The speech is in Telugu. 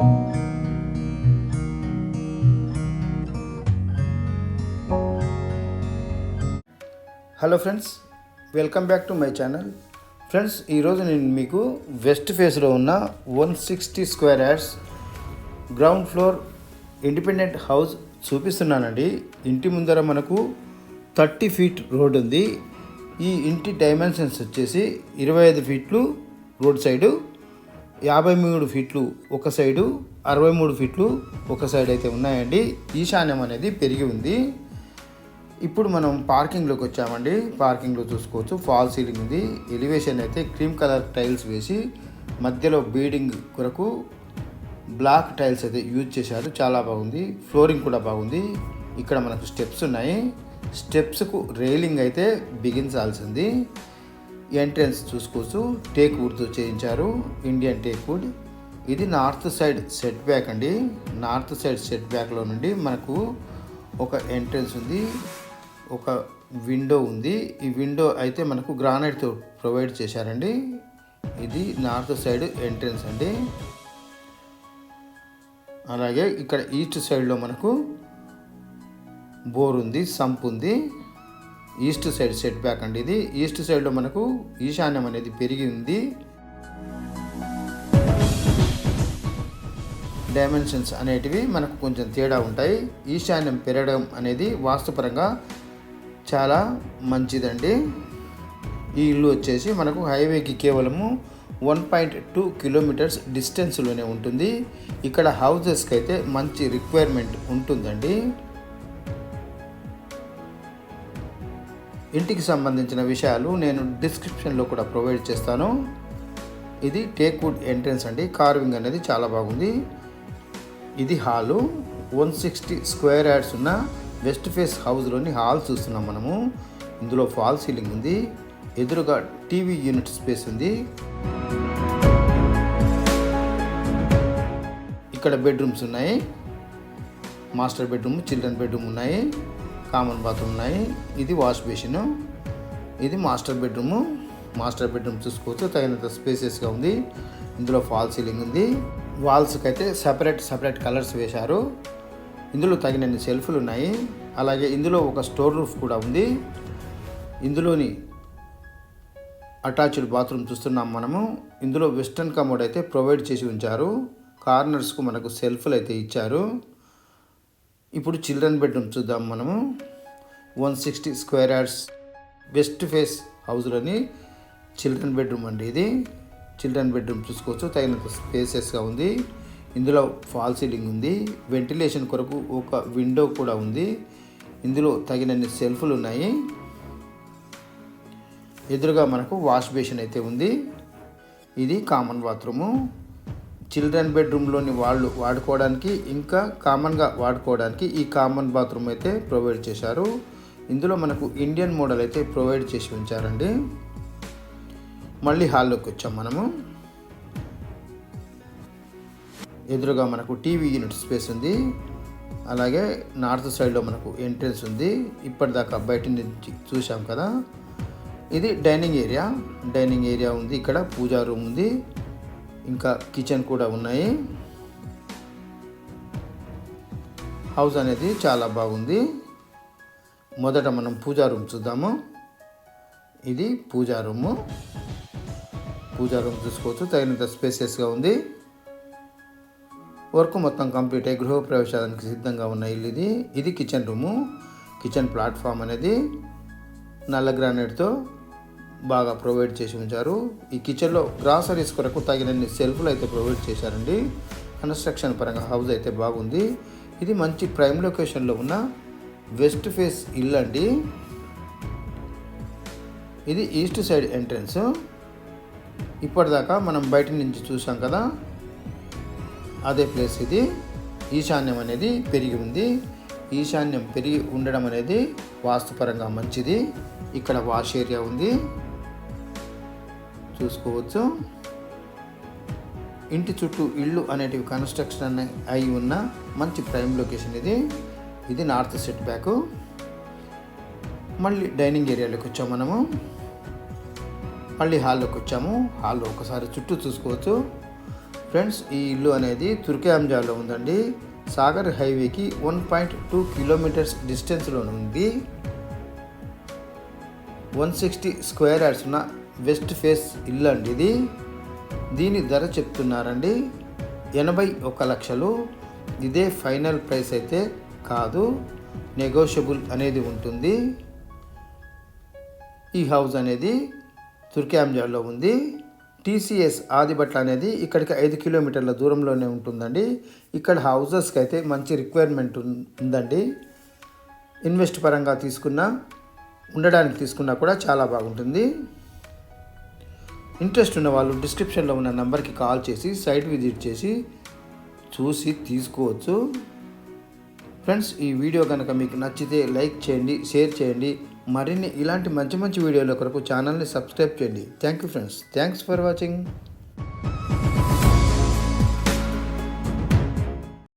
Hello friends, welcome back to my channel. Friends, ఈరోజు నేను మీకు వెస్ట్ ఫేస్లో ఉన్న 160 square yards ground floor independent house చూపిస్తున్నానండి. ఇంటి ముందర మనకు 30 ఫీట్ రోడ్ ఉంది. ఈ ఇంటి డైమెన్షన్స్ వచ్చేసి 25 ఫీట్లు రోడ్ సైడు, 53 ఫీట్లు ఒక సైడు, 63 ఫీట్లు ఒక సైడ్ అయితే ఉన్నాయండి. ఈశాన్యం అనేది పెరిగి ఉంది. ఇప్పుడు మనం పార్కింగ్లోకి వచ్చామండి. పార్కింగ్లో చూసుకోవచ్చు, ఫాల్ సీలింగ్ ఉంది. ఎలివేషన్ అయితే క్రీమ్ కలర్ టైల్స్ వేసి మధ్యలో బీడింగ్ కొరకు బ్లాక్ టైల్స్ అయితే యూజ్ చేశారు. చాలా బాగుంది. ఫ్లోరింగ్ కూడా బాగుంది. ఇక్కడ మనకు స్టెప్స్ ఉన్నాయి. స్టెప్స్కు రైలింగ్ అయితే బిగించాల్సింది. ఎంట్రన్స్ చూసుకోవచ్చు, టేక్ వుడ్తో చేయించారు, ఇండియన్ టేక్ వుడ్. ఇది నార్త్ సైడ్ సెట్ బ్యాక్ అండి. నార్త్ సైడ్ సెట్ బ్యాక్లో నుండి మనకు ఒక ఎంట్రన్స్ ఉంది, ఒక విండో ఉంది. ఈ విండో అయితే మనకు గ్రానైట్తో ప్రొవైడ్ చేశారండి. ఇది నార్త్ సైడ్ ఎంట్రన్స్ అండి. అలాగే ఇక్కడ ఈస్ట్ సైడ్లో మనకు బోర్ ఉంది, సంప్ ఉంది. ఈస్ట్ సైడ్ సెట్ బ్యాక్ అండి. ఇది ఈస్ట్ సైడ్లో మనకు ఈశాన్యం అనేది పెరిగి ఉంది. డైమెన్షన్స్ అనేటివి మనకు కొంచెం తేడా ఉంటాయి. ఈశాన్యం పెరగడం అనేది వాస్తుపరంగా చాలా మంచిదండి. ఈ ఇల్లు వచ్చేసి మనకు హైవేకి కేవలము 1.2 కిలోమీటర్స్ డిస్టెన్స్లోనే ఉంటుంది. ఇక్కడ హౌజెస్కి అయితే మంచి రిక్వైర్మెంట్ ఉంటుందండి. ఇంటికి సంబంధించిన విషయాలు నేను డిస్క్రిప్షన్లో కూడా ప్రొవైడ్ చేస్తాను. ఇది టేక్ వుడ్ ఎంట్రన్స్ అండి. కార్వింగ్ అనేది చాలా బాగుంది. ఇది హాలు. 160 స్క్వేర్ యార్డ్స్ ఉన్న వెస్ట్ ఫేస్ హౌస్లోని హాల్ చూస్తున్నాం మనము. ఇందులో ఫాల్ సీలింగ్ ఉంది. ఎదురుగా టీవీ యూనిట్ స్పేస్ ఉంది. ఇక్కడ బెడ్రూమ్స్ ఉన్నాయి. మాస్టర్ బెడ్రూమ్, చిల్డ్రన్ బెడ్రూమ్ ఉన్నాయి. కామన్ బాత్రూమ్ ఉన్నాయి. ఇది వాష్ బేసిన్. ఇది మాస్టర్ బెడ్రూము. మాస్టర్ బెడ్రూమ్ చూసుకోవచ్చు, తగినంత స్పేసెస్గా ఉంది. ఇందులో ఫాల్ సీలింగ్ ఉంది. వాల్స్కి అయితే సపరేట్ కలర్స్ వేశారు. ఇందులో తగినన్ని సెల్ఫ్లు ఉన్నాయి. అలాగే ఇందులో ఒక స్టోర్ రూఫ్ కూడా ఉంది. ఇందులోని అటాచ్డ్ బాత్రూమ్ చూస్తున్నాం మనము. ఇందులో వెస్టర్న్ కమోడ్ అయితే ప్రొవైడ్ చేసి ఉంచారు. కార్నర్స్కు మనకు సెల్ఫ్లు అయితే ఇచ్చారు. ఇప్పుడు చిల్డ్రన్ బెడ్రూమ్ చూద్దాం మనము. 160 స్క్వేర్ యార్డ్స్ వెస్ట్ ఫేస్ హౌస్లోని చిల్డ్రన్ బెడ్రూమ్ అండి. ఇది చిల్డ్రన్ బెడ్రూమ్ చూసుకోవచ్చు, తగినంత స్పేసెస్గా ఉంది. ఇందులో ఫాల్ సీలింగ్ ఉంది. వెంటిలేషన్ కొరకు ఒక విండో కూడా ఉంది. ఇందులో తగినన్ని సెల్ఫ్లు ఉన్నాయి. ఎదురుగా మనకు వాష్ బేసిన్ అయితే ఉంది. ఇది కామన్ బాత్రూము. చిల్డ్రన్ బెడ్రూమ్లోని వాళ్ళు వాడుకోవడానికి, ఇంకా కామన్గా వాడుకోవడానికి ఈ కామన్ బాత్రూమ్ అయితే ప్రొవైడ్ చేశారు. ఇందులో మనకు ఇండియన్ మోడల్ అయితే ప్రొవైడ్ చేసి ఉంచారండి. మళ్ళీ హాల్లోకి వచ్చాం మనము. ఎదురుగా మనకు టీవీ యూనిట్ స్పేస్ ఉంది. అలాగే నార్త్ సైడ్లో మనకు ఎంట్రన్స్ ఉంది. ఇప్పటిదాకా బయట నుంచి చూసాం కదా. ఇది డైనింగ్ ఏరియా ఉంది. ఇక్కడ పూజా రూమ్ ఉంది. ఇంకా కిచెన్ కూడా ఉన్నాయి. హౌస్ అనేది చాలా బాగుంది. మొదట మనం పూజా రూమ్ చూద్దాము. ఇది పూజా రూమ్ చూసుకోవచ్చు, తగినంత స్పేసెస్గా ఉంది. వర్క్ మొత్తం కంప్లీట్ అయ్యి గృహప్రవేశానికి సిద్ధంగా ఉన్న ఇల్లు ఇది. ఇది కిచెన్ రూము. కిచెన్ ప్లాట్ఫామ్ అనేది నల్ల గ్రానైట్తో బాగా ప్రొవైడ్ చేసి ఉంచారు. ఈ కిచెన్లో గ్రాసరీస్ కొరకు తగినన్ని సెల్ఫ్లు అయితే ప్రొవైడ్ చేశారండి. కన్స్ట్రక్షన్ పరంగా హౌస్ అయితే బాగుంది. ఇది మంచి ప్రైమ్ లొకేషన్లో ఉన్న వెస్ట్ ఫేస్ ఇల్లు అండి. ఇది ఈస్ట్ సైడ్ ఎంట్రన్స్. ఇప్పటిదాకా మనం బయట నుంచి చూసాం కదా, అదే ప్లేస్ ఇది. ఈశాన్యం అనేది పెరిగి ఉంది. ఈశాన్యం పెరిగి ఉండడం అనేది వాస్తుపరంగా మంచిది. ఇక్కడ వాష్ ఏరియా ఉంది, చూసుకోవచ్చు. ఇంటి చుట్టూ ఇళ్ళు అనేటివి కన్స్ట్రక్షన్ అయి ఉన్న మంచి ప్రైమ్ లొకేషన్ ఇది. ఇది నార్త్ సెట్ బ్యాక్. మళ్ళీ డైనింగ్ ఏరియాలోకి వచ్చాము మనము. మళ్ళీ హాల్లోకి వచ్చాము. హాల్లో ఒకసారి చుట్టూ చూసుకోవచ్చు. ఫ్రెండ్స్ ఈ ఇల్లు అనేది తుర్కయాంజాలో ఉందండి. సాగర్ హైవేకి 1.2 కిలోమీటర్స్ డిస్టెన్స్లో ఉంది. 160 స్క్వేర్ యార్డ్స్ ఉన్న వెస్ట్ ఫేస్ ఇల్లు అండి ఇది. దీని ధర చెప్తున్నారండి 81 లక్షలు. ఇదే ఫైనల్ ప్రైస్ అయితే కాదు, నెగోషియబుల్ అనేది ఉంటుంది. ఈ హౌస్ అనేది తుర్కయాంజాలో ఉంది. TCS ఆదిబట్ల అనేది ఇక్కడికి 5 కిలోమీటర్ల దూరంలోనే ఉంటుందండి. ఇక్కడ హౌజెస్కి అయితే మంచి రిక్వైర్మెంట్ ఉందండి. ఇన్వెస్ట్ పరంగా తీసుకున్నా, ఉండడానికి తీసుకున్నా కూడా చాలా బాగుంటుంది. ఇంట్రెస్ట్ ఉన్న వాళ్ళు డిస్క్రిప్షన్లో ఉన్న నెంబర్కి కాల్ చేసి సైట్ విజిట్ చేసి చూసి తీసుకోవచ్చు. ఫ్రెండ్స్ ఈ వీడియో కనుక మీకు నచ్చితే లైక్ చేయండి, షేర్ చేయండి. మరిన్ని ఇలాంటి మంచి మంచి వీడియోల కొరకు ఛానల్ని సబ్స్క్రైబ్ చేయండి. Thank you friends. Thanks for watching.